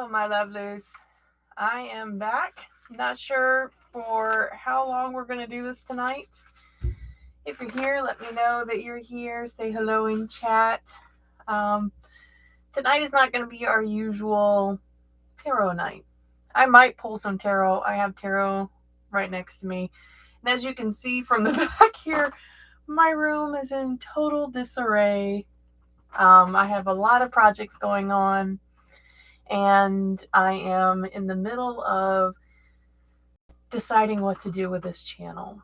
Hello, my lovelies. I am back. Not sure for how long we're going to do this tonight. If you're here, let me know that you're here. Say hello in chat. Tonight is not going to be our usual tarot night. I might pull some tarot. I have tarot right next to me. And as you can see from the back here, my room is in total disarray. I have a lot of projects going on. And I am in the middle of deciding what to do with this channel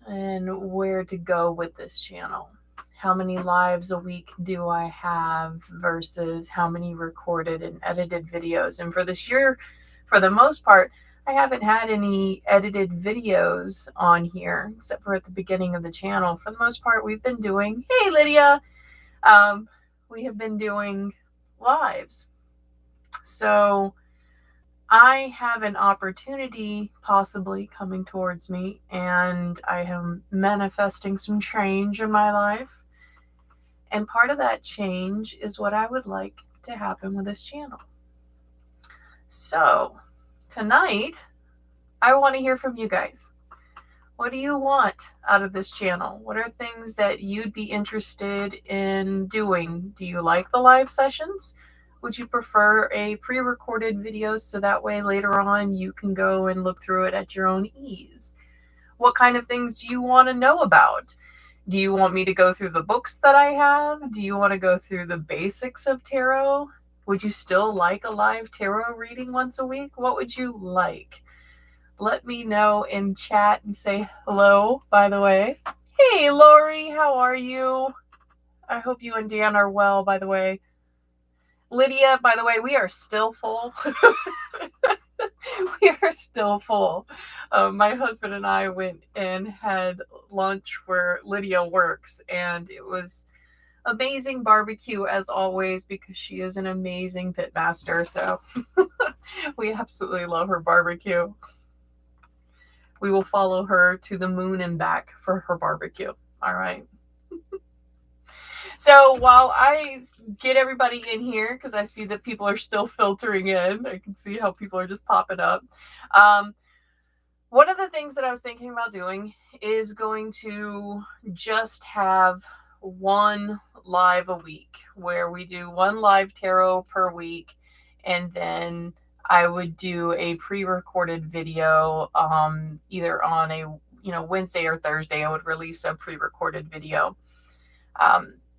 and where to go with this channel. How many lives a week do I have versus how many recorded and edited videos? And for this year, for the most part, I haven't had any edited videos on here, except for at the beginning of the channel. For the most part, we've been doing, hey Lydia, we have been doing lives. So I have an opportunity possibly coming towards me, and I am manifesting some change in my life. And part of that change is what I would like to happen with this channel. So tonight, I want to hear from you guys. What do you want out of this channel? What are things that you'd be interested in doing? Do you like the live sessions? Would you prefer a pre-recorded video so that way later on you can go and look through it at your own ease? What kind of things do you want to know about? Do you want me to go through the books that I have? Do you want to go through the basics of tarot? Would you still like a live tarot reading once a week? What would you like? Let me know in chat and say hello, by the way. Hey, Lori, how are you? I hope you and Dan are well, by the way. Lydia, by the way, we are still full. We are still full. My husband and I went and had lunch where Lydia works, and it was amazing barbecue as always because she is an amazing pit master. So we absolutely love her barbecue. We will follow her to the moon and back for her barbecue. All right. So while I get everybody in here, because I see that people are still filtering in, I can see how people are just popping up. One of the things that I was thinking about doing is going to just have one live a week, where we do one live tarot per week, and then I would do a pre-recorded video either on a Wednesday or Thursday. I would release a pre-recorded video.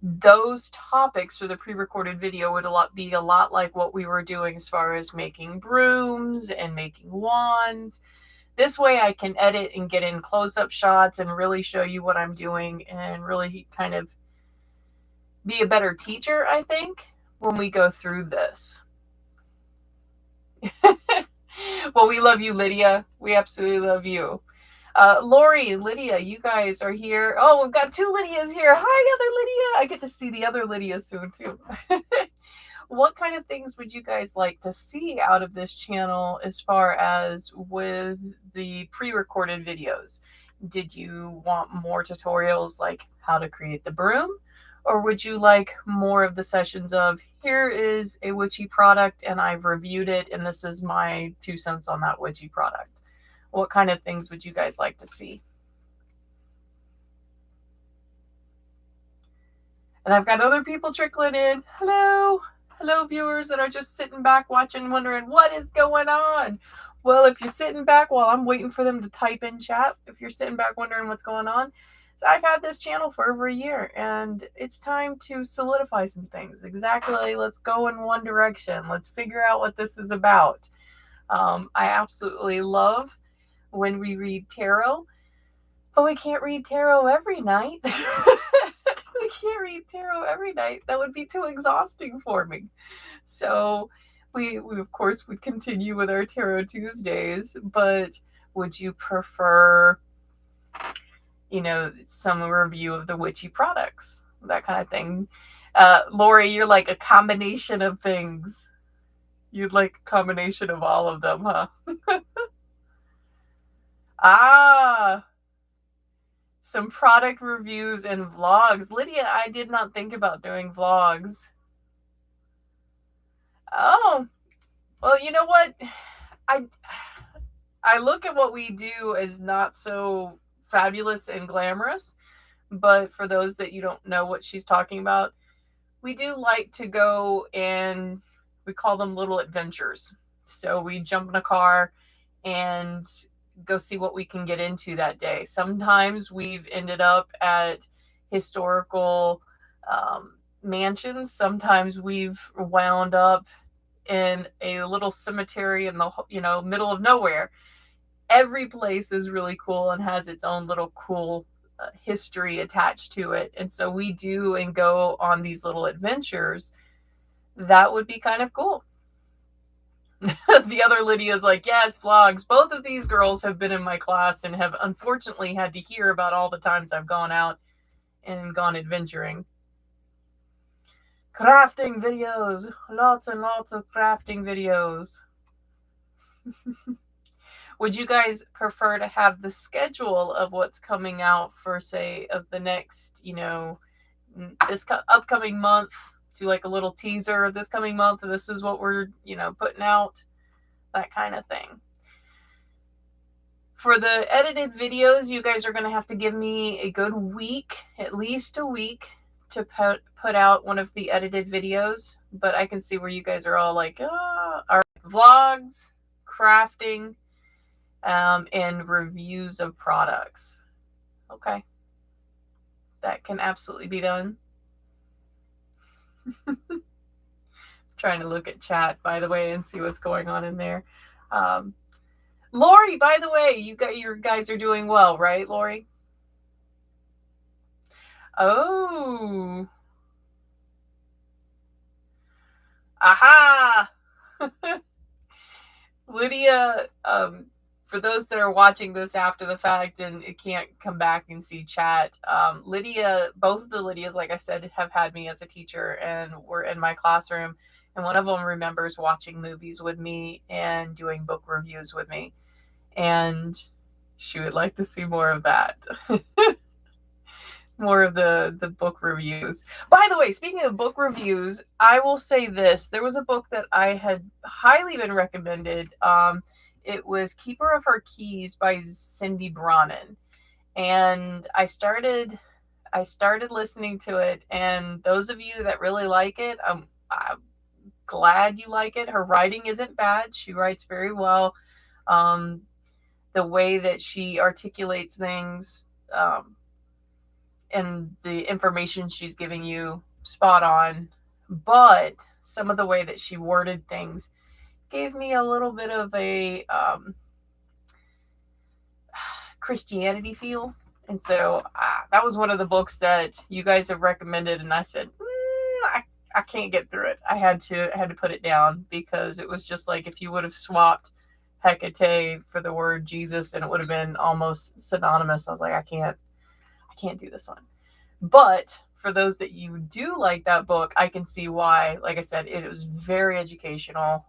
Those topics for the pre-recorded video would be a lot like what we were doing as far as making brooms and making wands. This way I can edit and get in close-up shots and really show you what I'm doing and really kind of be a better teacher, I think, when we go through this. Well, we love you, Lydia. We absolutely love you. Lori, Lydia, you guys are here. Oh, we've got two Lydias here. Hi, other Lydia. I get to see the other Lydia soon, too. What kind of things would you guys like to see out of this channel as far as with the pre-recorded videos? Did you want more tutorials like how to create the broom? Or would you like more of the sessions of, here is a witchy product and I've reviewed it and this is my 2 cents on that witchy product? What kind of things would you guys like to see? And I've got other people trickling in. Hello. Hello, viewers that are just sitting back watching, wondering what is going on. Well, if you're sitting back while I'm waiting for them to type in chat, if you're sitting back wondering what's going on, so I've had this channel for over a year, and it's time to solidify some things. Exactly. Let's go in one direction. Let's figure out what this is about. I absolutely love when we read tarot, but we can't read tarot every night. We can't read tarot every night. That would be too exhausting for me. So we of course would continue with our Tarot Tuesdays, but would you prefer, some review of the witchy products, that kind of thing? Lori, you're like a combination of things. You'd like a combination of all of them, huh? Some product reviews and vlogs. Lydia, I did not think about doing vlogs. Oh, Well, you know what? I I look at what we do as not so fabulous and glamorous, but for those that you don't know what she's talking about, we do like to go and we call them little adventures. So we jump in a car and go see what we can get into that day. Sometimes we've ended up at historical mansions. Sometimes we've wound up in a little cemetery in the middle of nowhere. Every place is really cool and has its own little cool history attached to it. And so we do and go on these little adventures. That would be kind of cool. The other Lydia's like, yes, vlogs. Both of these girls have been in my class and have unfortunately had to hear about all the times I've gone out and gone adventuring. Crafting videos. Lots and lots of crafting videos. Would you guys prefer to have the schedule of what's coming out for, say, of the next, this upcoming month, do like a little teaser of this coming month, and this is what we're, putting out, that kind of thing. For the edited videos, you guys are going to have to give me a good week, at least a week, to put out one of the edited videos. But I can see where you guys are all like, our vlogs, crafting, and reviews of products. Okay. That can absolutely be done. Trying to look at chat, by the way, and see what's going on in there. Lori, by the way, your guys are doing well, right, Lori? Oh. Aha! Lydia, for those that are watching this after the fact and it can't come back and see chat, Lydia, both of the Lydias, like I said, have had me as a teacher and were in my classroom. And one of them remembers watching movies with me and doing book reviews with me. And she would like to see more of that. More of the book reviews. By the way, speaking of book reviews, I will say this. There was a book that I had highly been recommended. It was Keeper of Her Keys by Cindy Bronnen. And I started listening to it, and those of you that really like it, I'm glad you like it. Her writing isn't bad. She writes very well. The way that she articulates things, and the information she's giving you, spot on. But some of the way that she worded things gave me a little bit of a Christianity feel. And so that was one of the books that you guys have recommended, and I said, I can't get through it. I had to put it down, because it was just like if you would have swapped Hecate for the word Jesus, and it would have been almost synonymous. I was like, I can't do this one. But for those that you do like that book, I can see why. Like I said, it was very educational.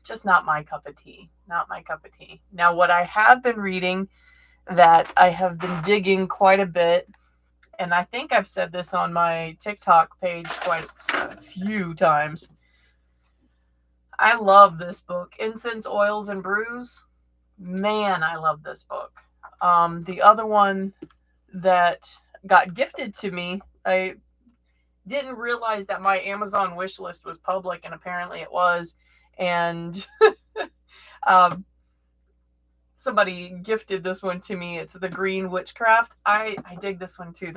Just not my cup of tea. Not my cup of tea. Now, what I have been reading that I have been digging quite a bit, and I think I've said this on my TikTok page quite a few times. I love this book, Incense, Oils, and Brews. Man, I love this book. The other one that got gifted to me, I didn't realize that my Amazon wish list was public, and apparently it was. And somebody gifted this one to me. It's The Green Witchcraft. I dig this one too.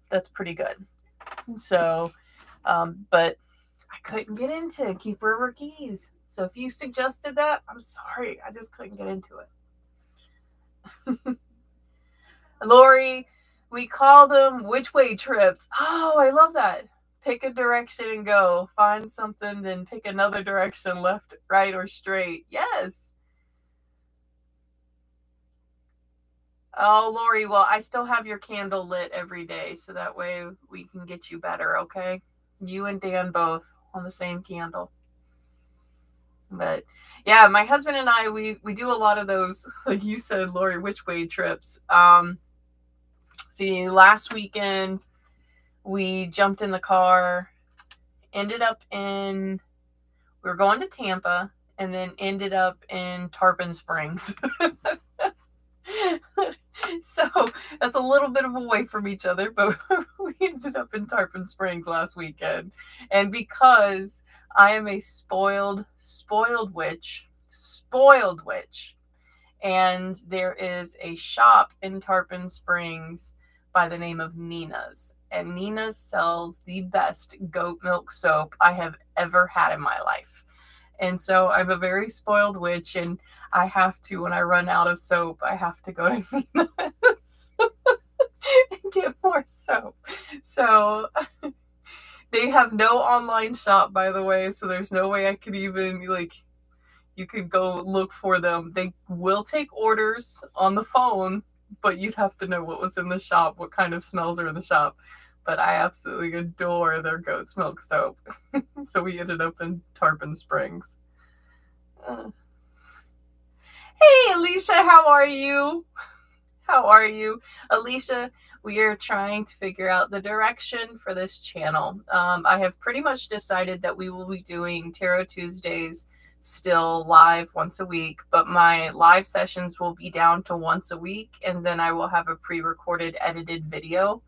That's pretty good. So, but I couldn't get into Keeper of Her Keys. So if you suggested that, I'm sorry. I just couldn't get into it. Lori, we call them which way trips. Oh, I love that. Pick a direction and go. Find something, then pick another direction, left, right, or straight. Yes. Oh, Lori, well, I still have your candle lit every day, so that way we can get you better, okay? You and Dan both on the same candle. But yeah, my husband and I, we do a lot of those, like you said, Lori, which way trips. See, last weekend we jumped in the car, we were going to Tampa, and then ended up in Tarpon Springs. So that's a little bit of away from each other, but we ended up in Tarpon Springs last weekend. And because I am a spoiled witch, and there is a shop in Tarpon Springs by the name of Nina's. And Nina's sells the best goat milk soap I have ever had in my life. And so I'm a very spoiled witch, and I have to, when I run out of soap, I have to go to Nina's and get more soap. So they have no online shop, by the way, so there's no way I could even, like, you could go look for them. They will take orders on the phone, but you'd have to know what was in the shop, what kind of smells are in the shop. But I absolutely adore their goat's milk soap. So we ended up in Tarpon Springs. Hey, Alicia, how are you? How are you? Alicia, we are trying to figure out the direction for this channel. I have pretty much decided that we will be doing Tarot Tuesdays still live once a week, but my live sessions will be down to once a week, and then I will have a pre-recorded edited video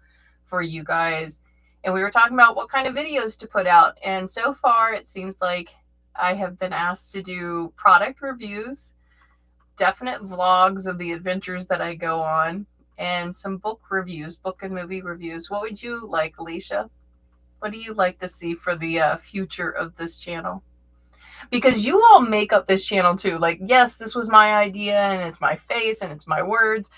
for you guys. And we were talking about what kind of videos to put out, and so far it seems like I have been asked to do product reviews, definite vlogs of the adventures that I go on, and some book reviews, book and movie reviews. What would you like, Alicia? What do you like to see for the future of this channel? Because you all make up this channel too. Like, yes, this was my idea, and it's my face, and it's my words,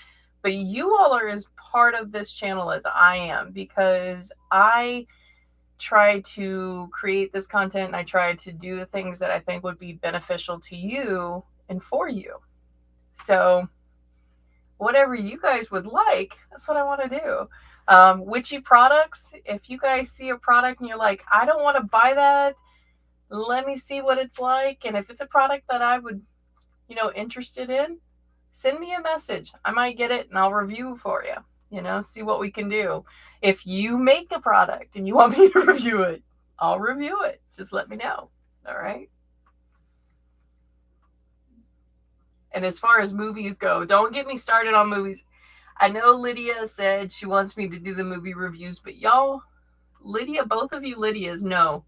but you all are as part of this channel as I am, because I try to create this content, and I try to do the things that I think would be beneficial to you and for you. So whatever you guys would like, that's what I want to do. Witchy products, if you guys see a product and you're like, I don't want to buy that, let me see what it's like. And if it's a product that I would, interested in, send me a message. I might get it and I'll review for you, see what we can do. If you make a product and you want me to review it, I'll review it. Just let me know. All right. And as far as movies go, don't get me started on movies. I know Lydia said she wants me to do the movie reviews, but y'all, Lydia, both of you Lydias know,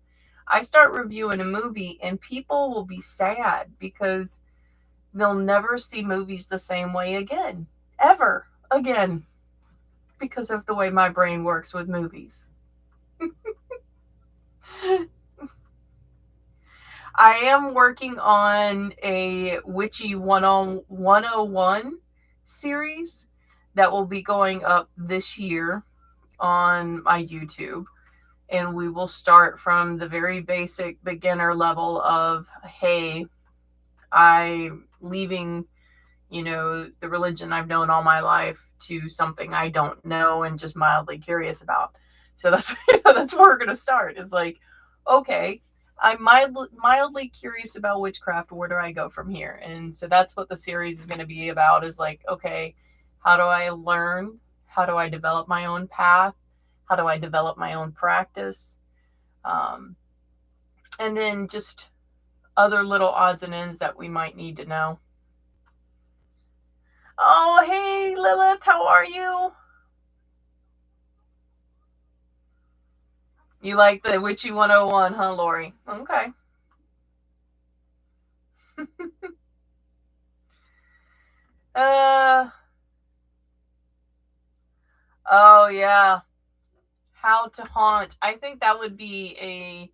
I start reviewing a movie and people will be sad because they'll never see movies the same way again. Ever again. Because of the way my brain works with movies. I am working on a Witchy 101 series that will be going up this year on my YouTube. And we will start from the very basic beginner level of, hey, I'm leaving, the religion I've known all my life to something I don't know and just mildly curious about. So that's that's where we're going to start, is like, okay, I'm mildly curious about witchcraft. Where do I go from here? And so that's what the series is going to be about, is like, okay, how do I learn? How do I develop my own path? How do I develop my own practice? And then just other little odds and ends that we might need to know. Oh, hey, Lilith, how are you? You like the Witchy 101, huh, Lori? Okay. Oh, yeah. How to haunt. I think that would be a,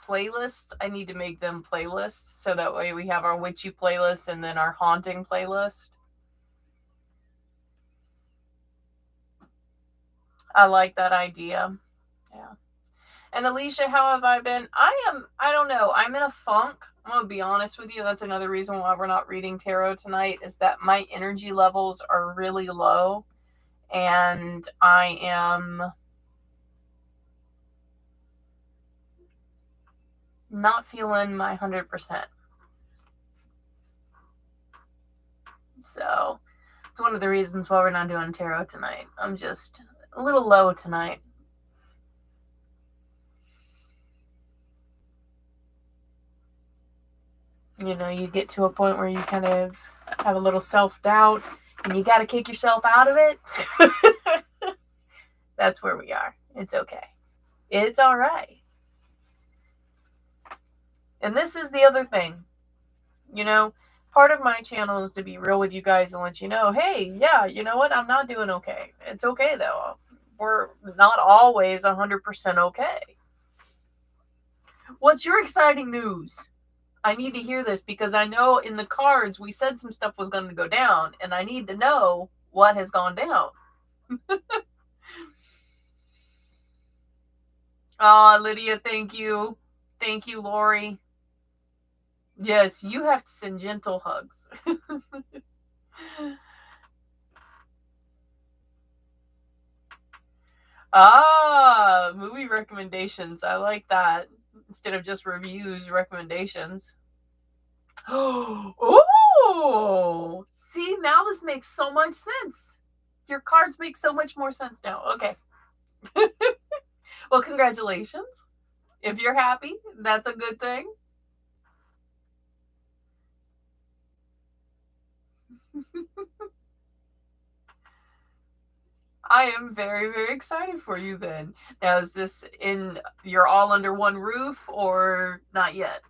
playlist. I need to make them playlists, so that way we have our witchy playlist and then our haunting playlist. I like that idea. Yeah. And Alicia, how have I been? I don't know. I'm in a funk. I'm going to be honest with you. That's another reason why we're not reading tarot tonight, is that my energy levels are really low. And I am not feeling my 100%. So it's one of the reasons why we're not doing tarot tonight. I'm just a little low tonight. You get to a point where you kind of have a little self-doubt and you got to kick yourself out of it. That's where we are. It's okay. It's all right. And this is the other thing. Part of my channel is to be real with you guys and let you know, hey, yeah, you know what? I'm not doing okay. It's okay, though. We're not always 100% okay. What's your exciting news? I need to hear this because I know in the cards we said some stuff was going to go down, and I need to know what has gone down. Lydia, thank you. Thank you, Lori. Yes, you have to send gentle hugs. Movie recommendations. I like that. Instead of just reviews, recommendations. Oh! See, now this makes so much sense. Your cards make so much more sense now. Okay. Well, congratulations. If you're happy, that's a good thing. I am very, very excited for you then. Now, is this you're all under one roof or not yet?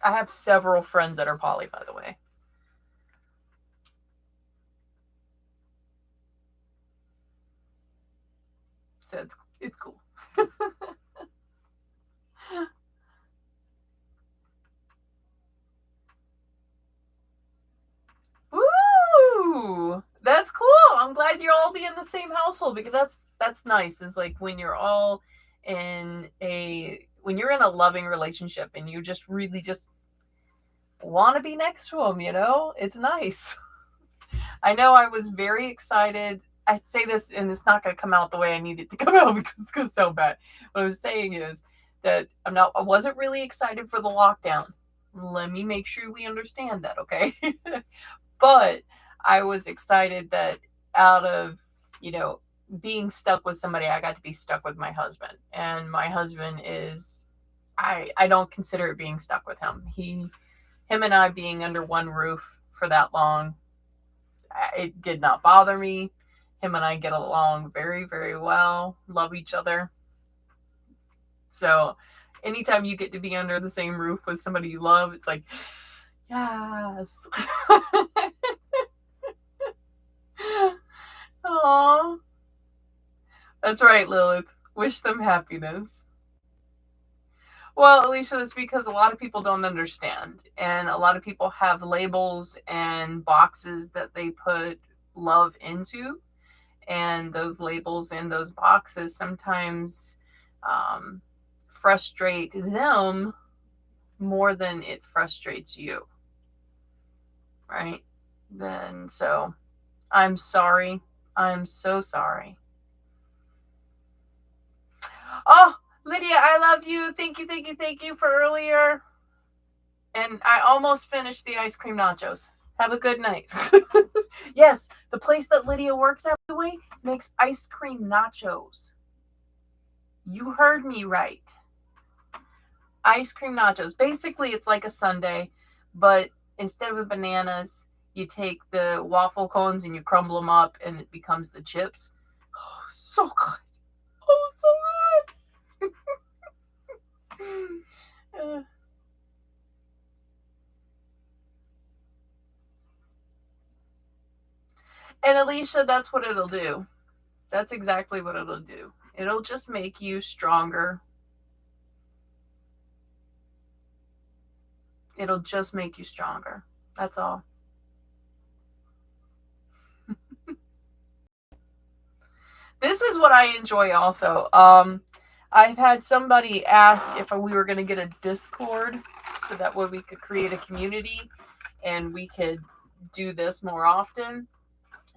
I have several friends that are poly, by the way. So it's cool. Woo! That's cool. I'm glad you'll all be in the same household because that's nice. Is like when you're all when you're in a loving relationship and you just really just want to be next to them, it's nice. I know I was very excited. I say this and it's not going to come out the way I need it to come out because it's going to sound bad. What I was saying is that I wasn't really excited for the lockdown. Let me make sure we understand that, okay? But I was excited that out of, being stuck with somebody, I got to be stuck with my husband. And my husband I don't consider it being stuck with him. Him and I being under one roof for that long, it did not bother me. Him and I get along very, very well, love each other. So anytime you get to be under the same roof with somebody you love, it's like, yes. Aww. That's right, Lilith. Wish them happiness. Well, Alicia, that's because a lot of people don't understand. And a lot of people have labels and boxes that they put love into. And those labels and those boxes sometimes frustrate them more than it frustrates you. Right? Then, so I'm sorry. I'm so sorry. Oh, Lydia, I love you. Thank you, thank you, thank you for earlier. And I almost finished the ice cream nachos. Have a good night. Yes, the place that Lydia works at, by the way, makes ice cream nachos. You heard me right. Ice cream nachos. Basically, it's like a sundae, but instead of the bananas, you take the waffle cones and you crumble them up and it becomes the chips. Oh, so good. Oh, so good. And Alicia, that's what it'll do. That's exactly what it'll do. It'll just make you stronger. It'll just make you stronger. That's all. This is what I enjoy also. I've had somebody ask if we were going to get a Discord so that way we could create a community and we could do this more often.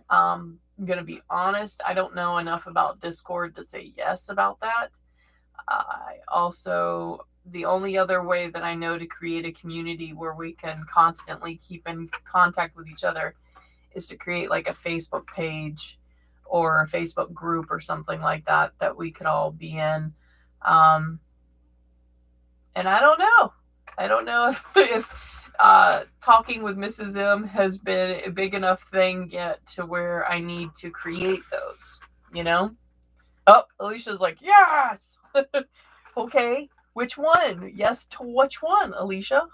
I'm going to be honest, I don't know enough about Discord to say yes about that. The only other way that I know to create a community where we can constantly keep in contact with each other is to create like a Facebook page or a Facebook group or something like that that we could all be in. And I don't know. I don't know if talking with Mrs. M has been a big enough thing yet to where I need to create those, you know? Oh, Alicia's like, yes! Okay, which one? Yes to which one, Alicia?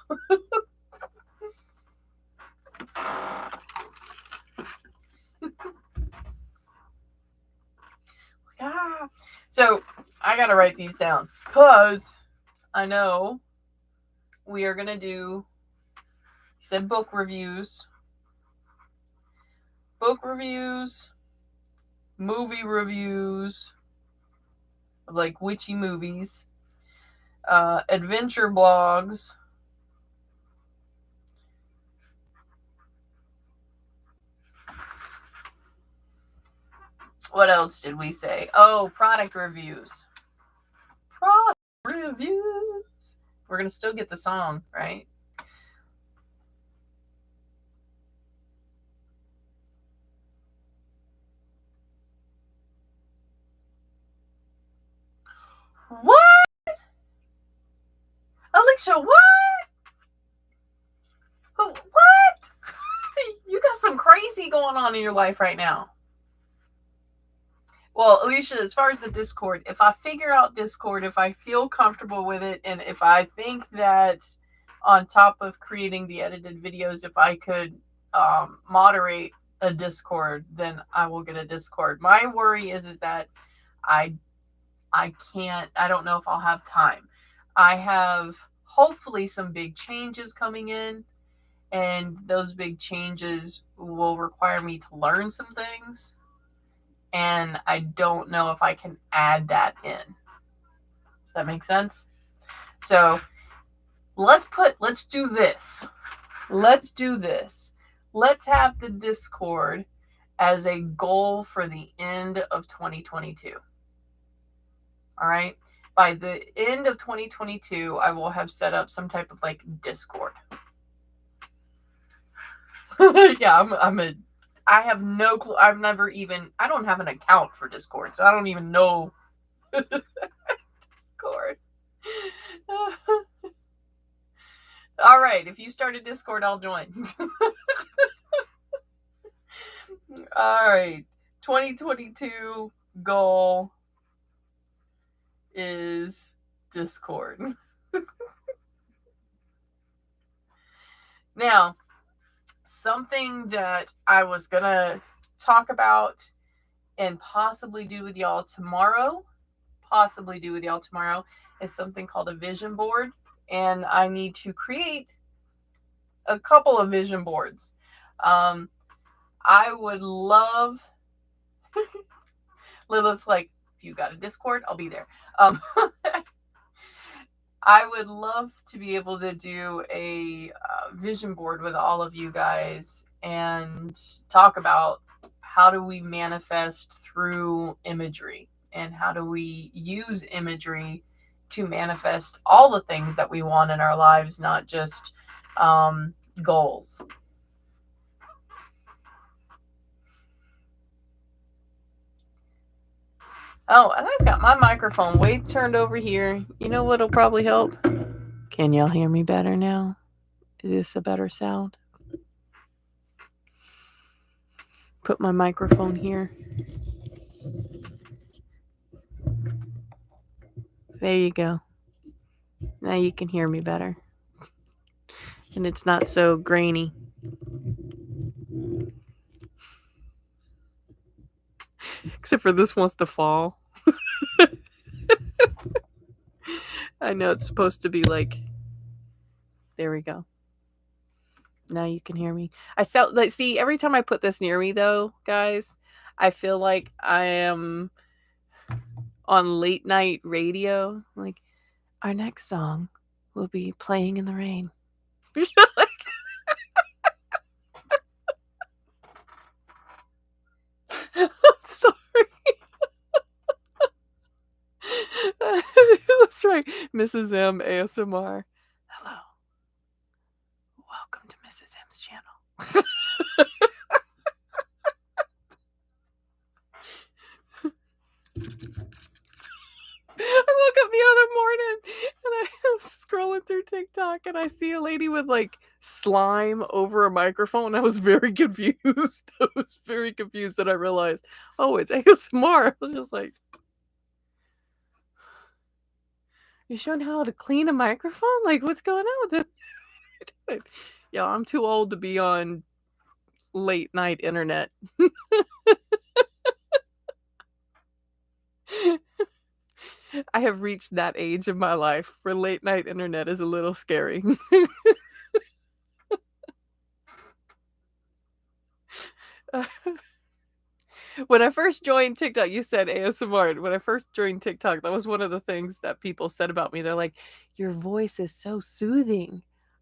So I gotta write these down because I know we are gonna do, you said book reviews, movie reviews of like witchy movies, adventure blogs, what else did we say? Oh, product reviews. We're gonna still get the song, right? What? Alicia, what? What? You got some crazy going on in your life right now. Well, Alicia, as far as the Discord, if I figure out Discord, if I feel comfortable with it, and if I think that on top of creating the edited videos, if I could moderate a Discord, then I will get a Discord. My worry is that I can't, I don't know if I'll have time. I have hopefully some big changes coming in, and those big changes will require me to learn some things. And I don't know if I can add that in. Does that make sense? So let's do this. Let's do this. Let's have the Discord as a goal for the end of 2022. All right. By the end of 2022, I will have set up some type of like Discord. Yeah, I have no clue. I don't have an account for Discord, so I don't even know Discord. All right, if you start a Discord, I'll join. All right, 2022 goal is Discord. Now, something that I was gonna talk about and possibly do with y'all tomorrow is something called a vision board. And I need to create a couple of vision boards. I would love, Lilith's like, if you got a Discord, I'll be there. I would love to be able to do a vision board with all of you guys and talk about how do we manifest through imagery, and how do we use imagery to manifest all the things that we want in our lives, not just goals. Oh, and I've got my microphone way turned over here. You know what'll probably help? Can y'all hear me better now? Is this a better sound? Put my microphone here. There you go. Now you can hear me better. And it's not so grainy. Except for this wants to fall. I know it's supposed to be like, there we go. Now you can hear me. I sound like, see, every time I put this near me though, guys, I feel like I am on late night radio. Like, our next song will be Playing in the Rain. I'm sorry. That's right. Mrs. M ASMR. Hello. Welcome to Mrs. M's channel. going through TikTok and I see a lady with like slime over a microphone. I was very confused. I was very confused that I realized, oh, it's ASMR. I was just like, you showing how to clean a microphone? Like, what's going on with it? Yeah, I'm too old to be on late night internet. I have reached that age of my life where late night internet is a little scary. When I first joined TikTok, you said ASMR. When I first joined TikTok, that was one of the things that people said about me. They're like, your voice is so soothing.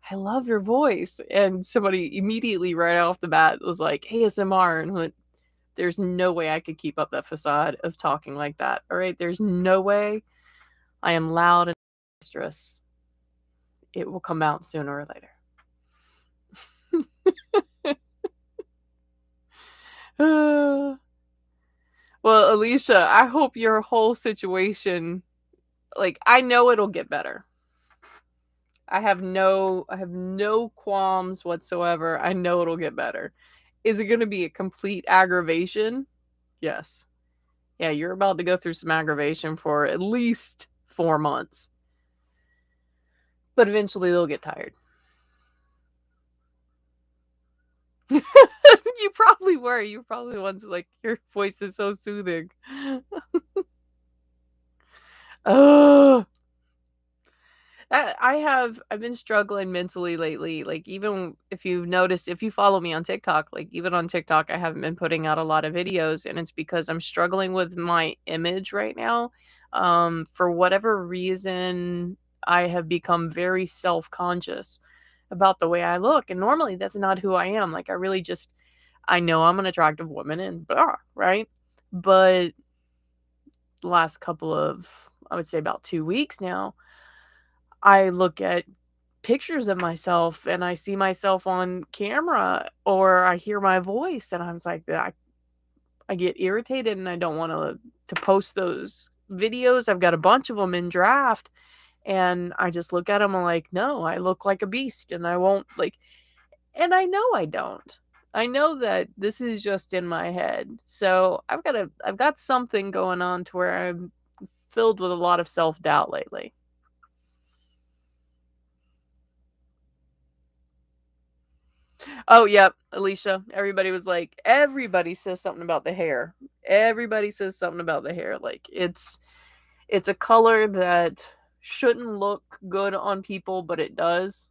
I love your voice. And somebody immediately right off the bat was like, ASMR. And went, there's no way I could keep up that facade of talking like that. All right. There's no way. I am loud and boisterous. It will come out sooner or later. Well, Alicia, I hope your whole situation, like, I know it'll get better. I have no qualms whatsoever. I know it'll get better. Is it going to be a complete aggravation? Yes. Yeah, you're about to go through some aggravation for at least 4 months. But eventually they'll get tired. You probably were. You were probably the ones like, your voice is so soothing. Oh, I've been struggling mentally lately. Like, even if you've noticed, if you follow me on TikTok, like even on TikTok, I haven't been putting out a lot of videos, and it's because I'm struggling with my image right now. For whatever reason, I have become very self-conscious about the way I look, and normally that's not who I am. Like, I know I'm an attractive woman and blah, right? But the last couple of, I would say about 2 weeks now, I look at pictures of myself and I see myself on camera or I hear my voice and I'm like, I get irritated and I don't want to post those videos. I've got a bunch of them in draft and I just look at them and like, no, I look like a beast and I won't like, and I know I don't. I know that this is just in my head. So I've got something going on to where I'm filled with a lot of self-doubt lately. Oh, yep, Alicia. Everybody says something about the hair. Everybody says something about the hair. Like, it's a color that shouldn't look good on people, but it does.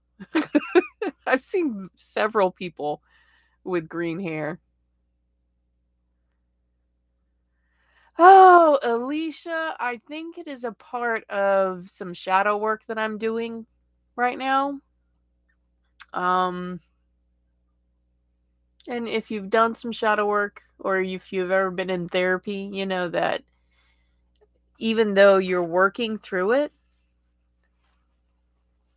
I've seen several people with green hair. Oh, Alicia, I think it is a part of some shadow work that I'm doing right now. And if you've done some shadow work or if you've ever been in therapy, you know that even though you're working through it,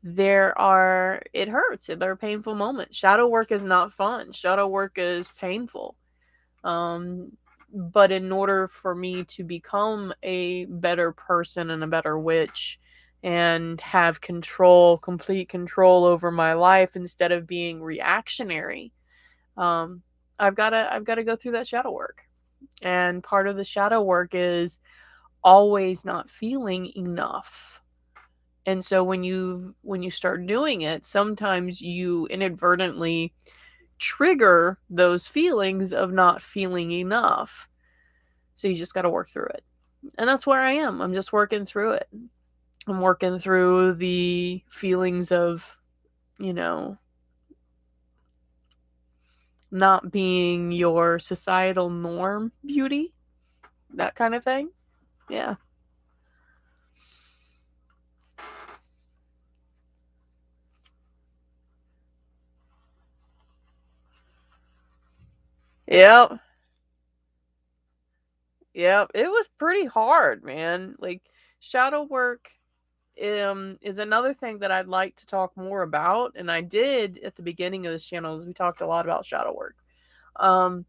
it hurts. There are painful moments. Shadow work is not fun. Shadow work is painful. But in order for me to become a better person and a better witch and have complete control over my life instead of being reactionary, I've gotta go through that shadow work. And part of the shadow work is always not feeling enough. And so when you start doing it, sometimes you inadvertently trigger those feelings of not feeling enough. So you just got to work through it. And that's where I am. I'm just working through it. I'm working through the feelings of, not being your societal norm beauty, that kind of thing. Yeah. Yep. Yep. It was pretty hard, man. Like, shadow work is another thing that I'd like to talk more about. And I did at the beginning of this channel, we talked a lot about shadow work. And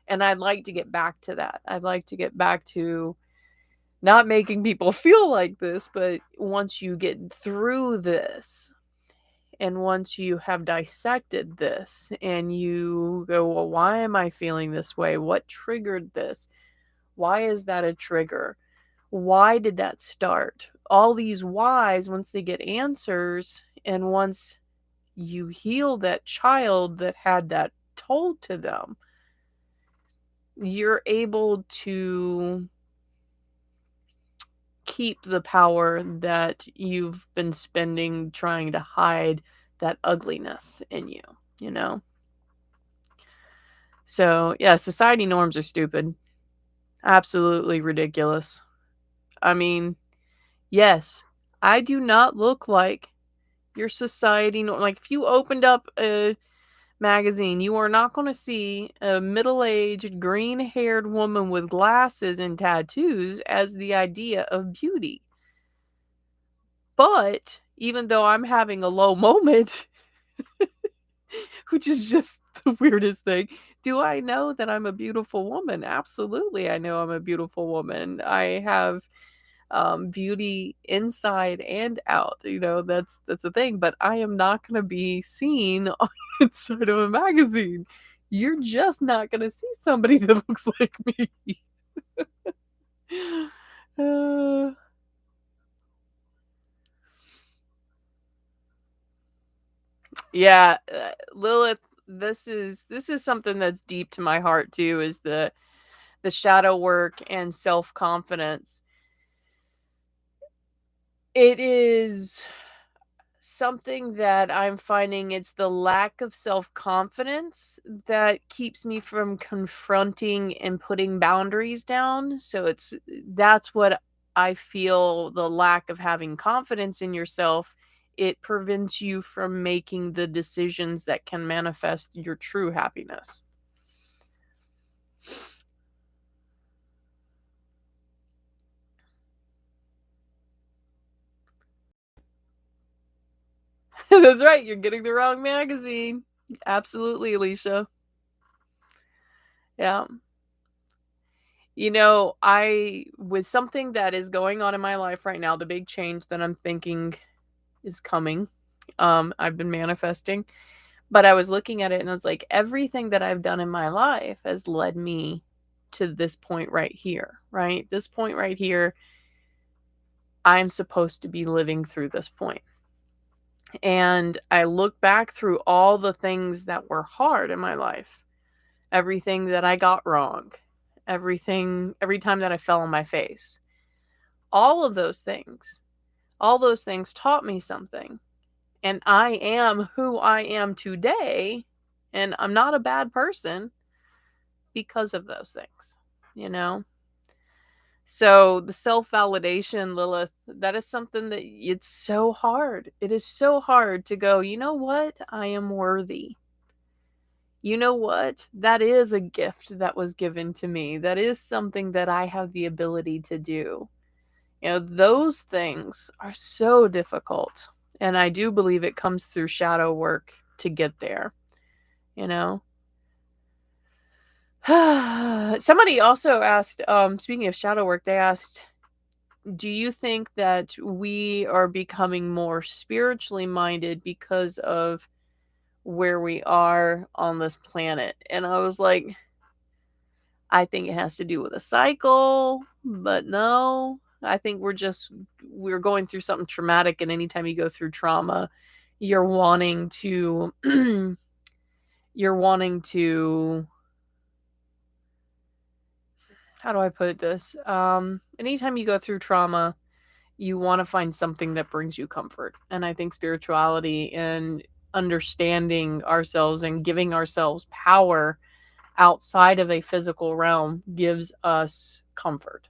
I'd like to get back to that. I'd like to get back to not making people feel like this, but once you get through this, and once you have dissected this and you go, well, why am I feeling this way? What triggered this? Why is that a trigger? Why did that start? All these whys, once they get answers, and once you heal that child that had that told to them, you're able to keep the power that you've been spending trying to hide that ugliness in you, you know? So, yeah, society norms are stupid. Absolutely ridiculous. I mean, yes, I do not look like your society norm. Like, if you opened up a magazine, you are not going to see a middle-aged, green-haired woman with glasses and tattoos as the idea of beauty. But even though I'm having a low moment, which is just the weirdest thing, do I know that I'm a beautiful woman? Absolutely, I know I'm a beautiful woman. I have beauty inside and out. You know, that's the thing. But I am not going to be seen on the inside of a magazine. You're just not going to see somebody that looks like me. uh, yeah, Lilith. This is something that's deep to my heart too. Is the shadow work and self confidence. It is something that I'm finding, it's the lack of self-confidence that keeps me from confronting and putting boundaries down. So that's what I feel, the lack of having confidence in yourself. It prevents you from making the decisions that can manifest your true happiness. That's right, you're getting the wrong magazine. Absolutely, Alicia. Yeah. You know, with something that is going on in my life right now, the big change that I'm thinking is coming. I've been manifesting, but I was looking at it and I was like, everything that I've done in my life has led me to this point right here, right? This point right here, I'm supposed to be living through this point. And I look back through all the things that were hard in my life, everything that I got wrong, every time that I fell on my face. All those things taught me something. And I am who I am today. And I'm not a bad person because of those things, you know? So the self validation, Lilith, that is something that it's so hard. It is so hard to go, you know what? I am worthy. You know what? That is a gift that was given to me. That is something that I have the ability to do. You know, those things are so difficult. And I do believe it comes through shadow work to get there, you know? Somebody also asked, speaking of shadow work, they asked, do you think that we are becoming more spiritually minded because of where we are on this planet? And I was like, I think it has to do with a cycle, but no. I think we're going through something traumatic, and anytime you go through trauma, you're wanting to you're wanting to how do I put this? Anytime you go through trauma, you want to find something that brings you comfort. And I think spirituality and understanding ourselves and giving ourselves power outside of a physical realm gives us comfort.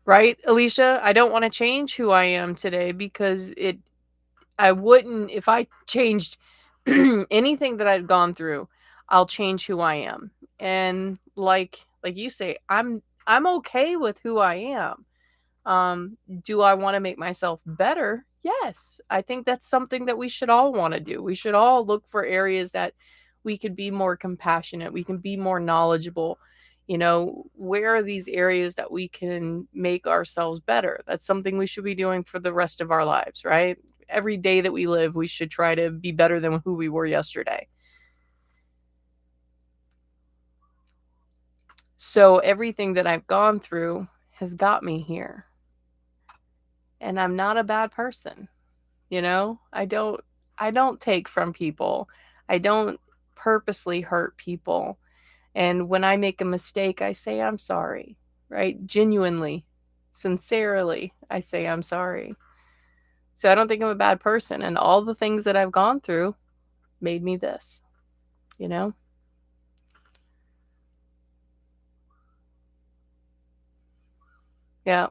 Right, Alicia? I don't want to change who I am today because I wouldn't, if I changed anything that I'd gone through, I'll change who I am. And like you say, I'm okay with who I am. Do I want to make myself better? Yes. I think that's something that we should all want to do. We should all look for areas that we could be more compassionate, we can be more knowledgeable. Where are these areas that we can make ourselves better? That's something we should be doing for the rest of our lives, right? Every day that we live, we should try to be better than who we were yesterday. So everything that I've gone through has got me here. And I'm not a bad person. I don't take from people. I don't purposely hurt people. And when I make a mistake, I say I'm sorry, right? Genuinely, sincerely, I say I'm sorry. So I don't think I'm a bad person. And all the things that I've gone through made me this, Yeah.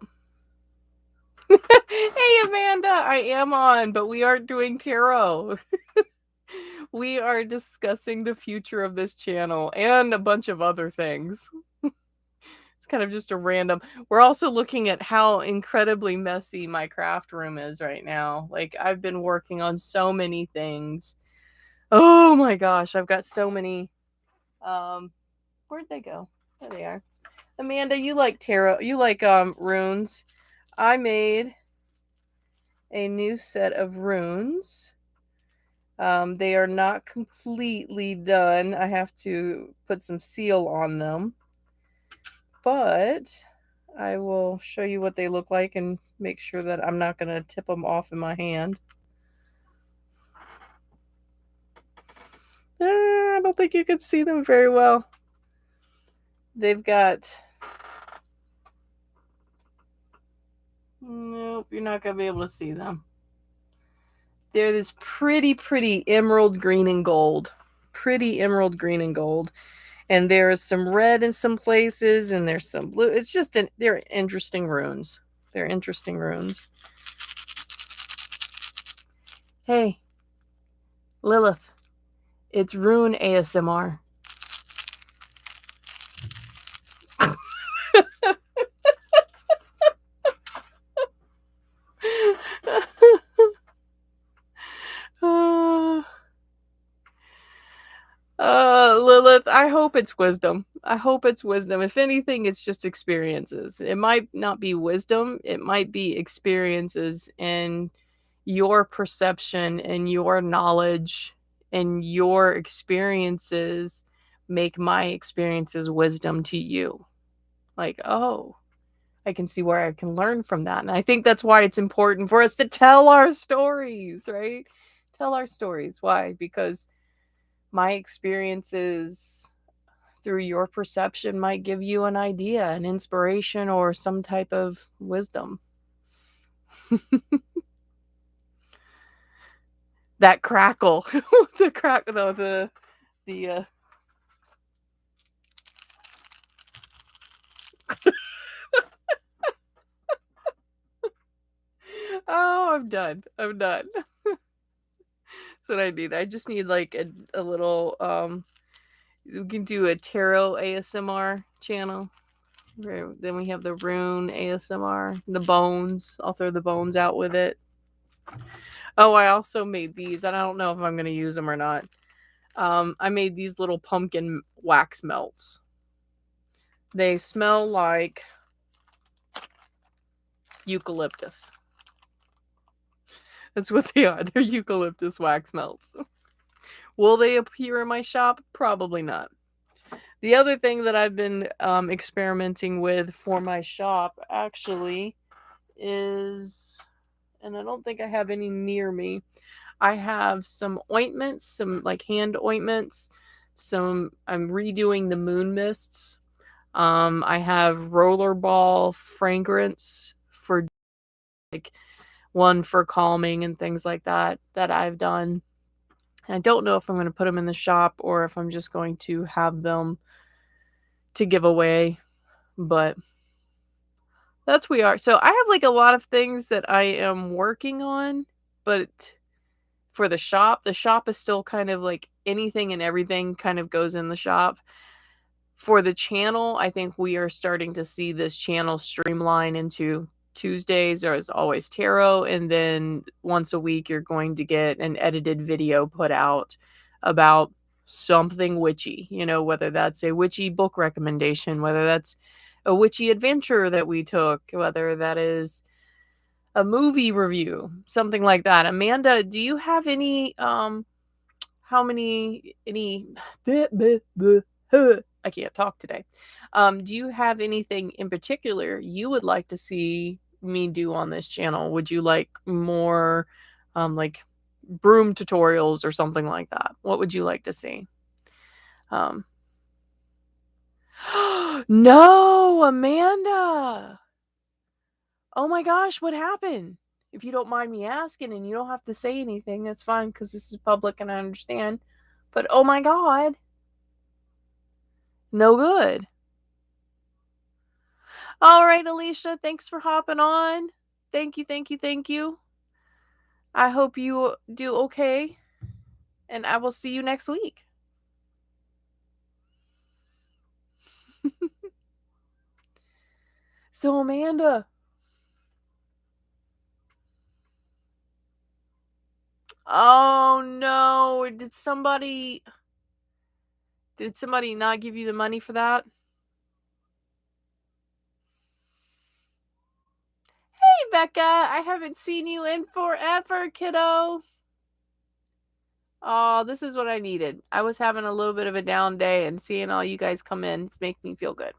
Hey, Amanda, I am on, but we aren't doing tarot. We are discussing the future of this channel and a bunch of other things. It's kind of just a random. We're also looking at how incredibly messy my craft room is right now. Like, I've been working on so many things. Oh my gosh, I've got so many. Where'd they go? There they are. Amanda, you like tarot, you like runes. I made a new set of runes. They are not completely done. I have to put some seal on them. But I will show you what they look like and make sure that I'm not going to tip them off in my hand. I don't think you can see them very well. They've got... Nope, you're not going to be able to see them. They're this pretty emerald green and gold. Pretty emerald green and gold. And there's some red in some places, and there's some blue. It's just, they're interesting runes. They're interesting runes. Hey, Lilith, it's rune ASMR. Lilith, I hope it's wisdom. I hope it's wisdom. If anything, it's just experiences. It might not be wisdom. It might be experiences and your perception and your knowledge and your experiences make my experiences wisdom to you. Like, oh, I can see where I can learn from that. And I think that's why it's important for us to tell our stories, right? Tell our stories. Why? Because my experiences through your perception might give you an idea, an inspiration, or some type of wisdom. That crackle. The crack, though, the Oh, I'm done. That's what I need. I just need like a little we can do a tarot ASMR channel. Then we have the rune ASMR, the bones. I'll throw the bones out with it. Oh, I also made these, and I don't know if I'm going to use them or not. I made these little pumpkin wax melts. They smell like eucalyptus. That's what they are. They're eucalyptus wax melts. Will they appear in my shop? Probably not. The other thing that I've been experimenting with for my shop actually is, and I don't think I have any near me, I have some ointments, some like hand ointments, I'm redoing the moon mists. I have rollerball fragrance for like one for calming and things like that I've done. And I don't know if I'm going to put them in the shop or if I'm just going to have them to give away, but that's we are. So I have like a lot of things that I am working on, but for the shop is still kind of like anything and everything kind of goes in the shop. For the channel, I think we are starting to see this channel streamline into Tuesdays or as always tarot, and then once a week you're going to get an edited video put out about something witchy, whether that's a witchy book recommendation, whether that's a witchy adventure that we took, whether that is a movie review, something like that. Amanda, do you have any how many any I can't talk today. Do you have anything in particular you would like to see me do on this channel? Would you like more like broom tutorials or something like that? What would you like to see? No, Amanda. Oh my gosh, what happened? If you don't mind me asking, and you don't have to say anything, that's fine because this is public and I understand. But oh my God. No good. All right, Alicia, thanks for hopping on. Thank you, thank you, thank you. I hope you do okay. And I will see you next week. So, Amanda. Oh no, did somebody not give you the money for that? Hey, Becca, I haven't seen you in forever, kiddo. Oh, this is what I needed. I was having a little bit of a down day, and seeing all you guys come in, it's making me feel good.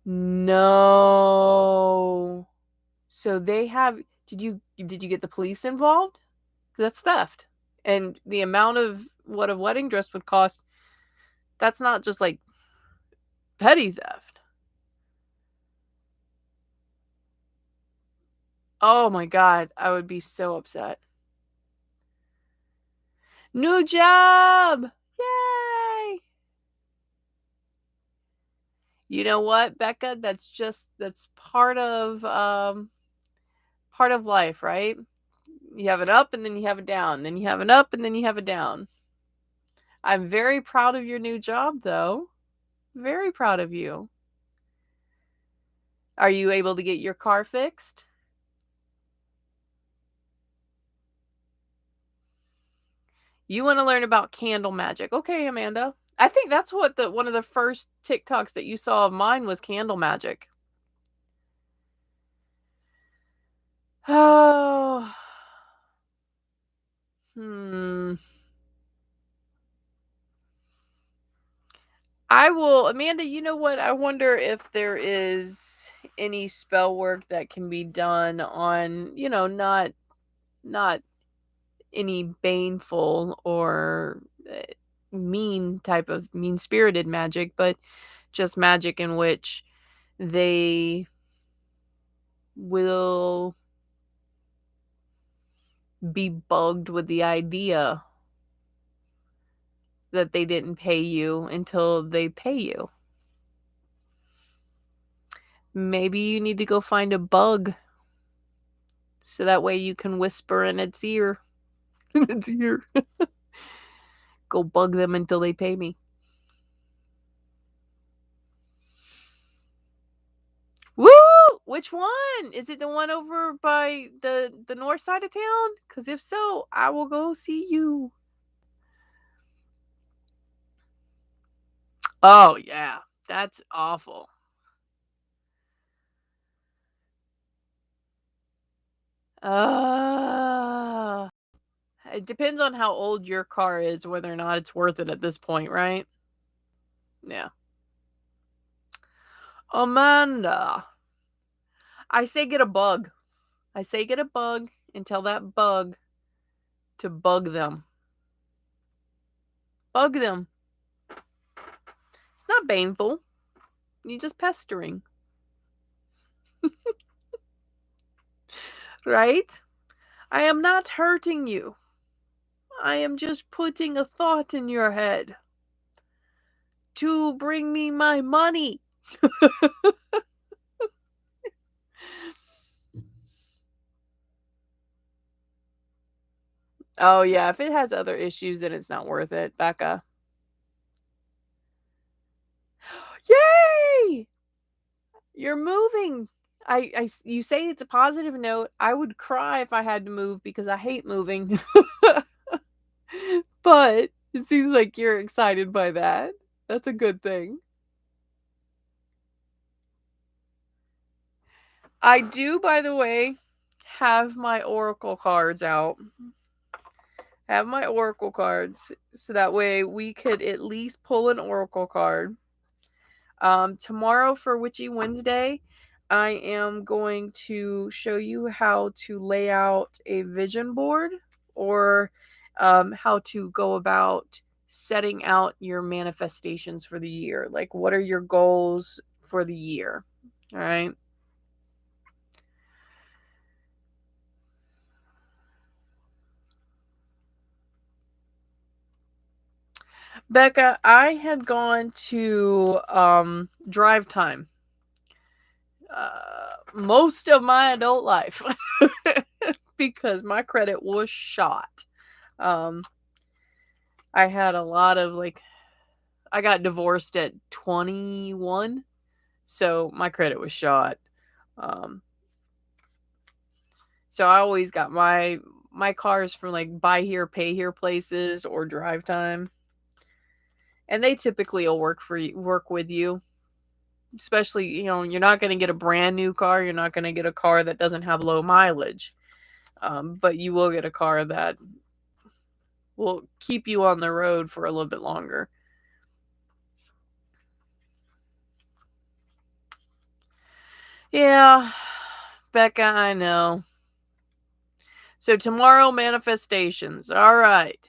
No. So they have, did you get the police involved? That's theft. And the amount of what a wedding dress would cost, that's not just like petty theft. Oh my God, I would be so upset. New job! Yay! You know what, Becca? That's part of life, right? You have an up and then you have a down. Then you have an up and then you have a down. I'm very proud of your new job, though. Very proud of you. Are you able to get your car fixed? You want to learn about candle magic. Okay, Amanda. I think that's what one of the first TikToks that you saw of mine was candle magic. Oh. I will, Amanda, you know what? I wonder if there is any spell work that can be done on, not any baneful or mean-spirited magic, but just magic in which they will be bugged with the idea that they didn't pay you until they pay you. Maybe you need to go find a bug so that way you can whisper in its ear. In its ear. Go bug them until they pay me. Woo! Which one? Is it the one over by the north side of town? Because if so, I will go see you. Oh, yeah. That's awful. It depends on how old your car is, whether or not it's worth it at this point, right? Yeah. Amanda. I say get a bug. I say get a bug and tell that bug to bug them. Bug them. It's not baneful. You're just pestering. Right? I am not hurting you. I am just putting a thought in your head to bring me my money. Oh, yeah. If it has other issues, then it's not worth it, Becca. Yay! You're moving. You say it's a positive note. I would cry if I had to move because I hate moving. But it seems like you're excited by that. That's a good thing. I do, by the way, have my oracle cards out. Have my oracle cards so that way we could at least pull an oracle card. Tomorrow for Witchy Wednesday, I am going to show you how to lay out a vision board, or how to go about setting out your manifestations for the year. Like, what are your goals for the year? All right. Becca, I had gone to Drive Time most of my adult life because my credit was shot. Um, I had a lot of I got divorced at 21, so my credit was shot. Um, so I always got my cars from like buy here, pay here places or Drive Time, and they typically will work with you. Especially, you're not going to get a brand new car. You're not going to get a car that doesn't have low mileage, but you will get a car that will keep you on the road for a little bit longer. Yeah, Becca, I know. So tomorrow, manifestations. All right.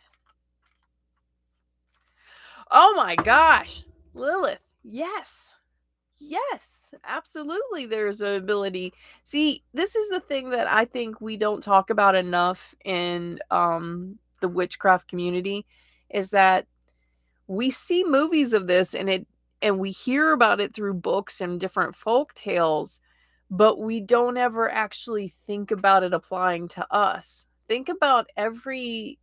Oh my gosh, Lilith. Yes. Yes, absolutely. There's an ability. See, this is the thing that I think we don't talk about enough in the witchcraft community, is that we see movies of this and we hear about it through books and different folk tales, but we don't ever actually think about it applying to us. Think about every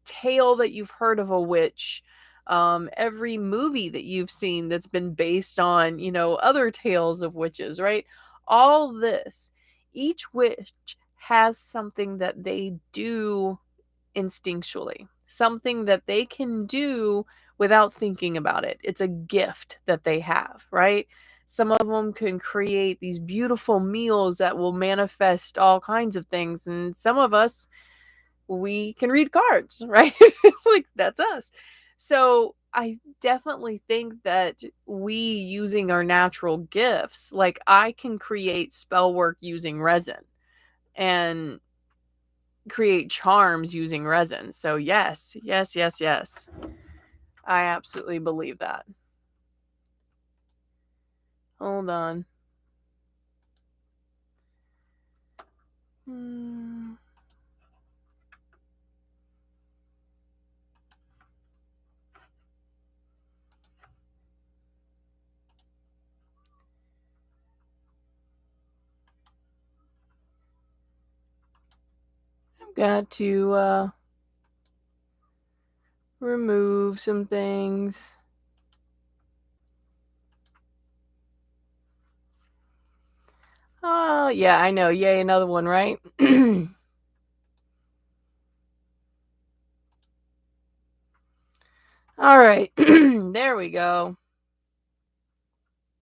tale that you've heard of a witch, every movie that you've seen that's been based on, other tales of witches, right? All this, each witch has something that they do instinctually, something that they can do without thinking about it. It's a gift that they have, right? Some of them can create these beautiful meals that will manifest all kinds of things. And some of us, we can read cards, right? Like, that's us. So I definitely think that we, using our natural gifts, like I can create spell work using resin and create charms using resin. So yes, yes, yes, yes. I absolutely believe that. Hold on. I've got to remove some things. Oh, yeah, I know. Yay, another one, right? All right. There we go.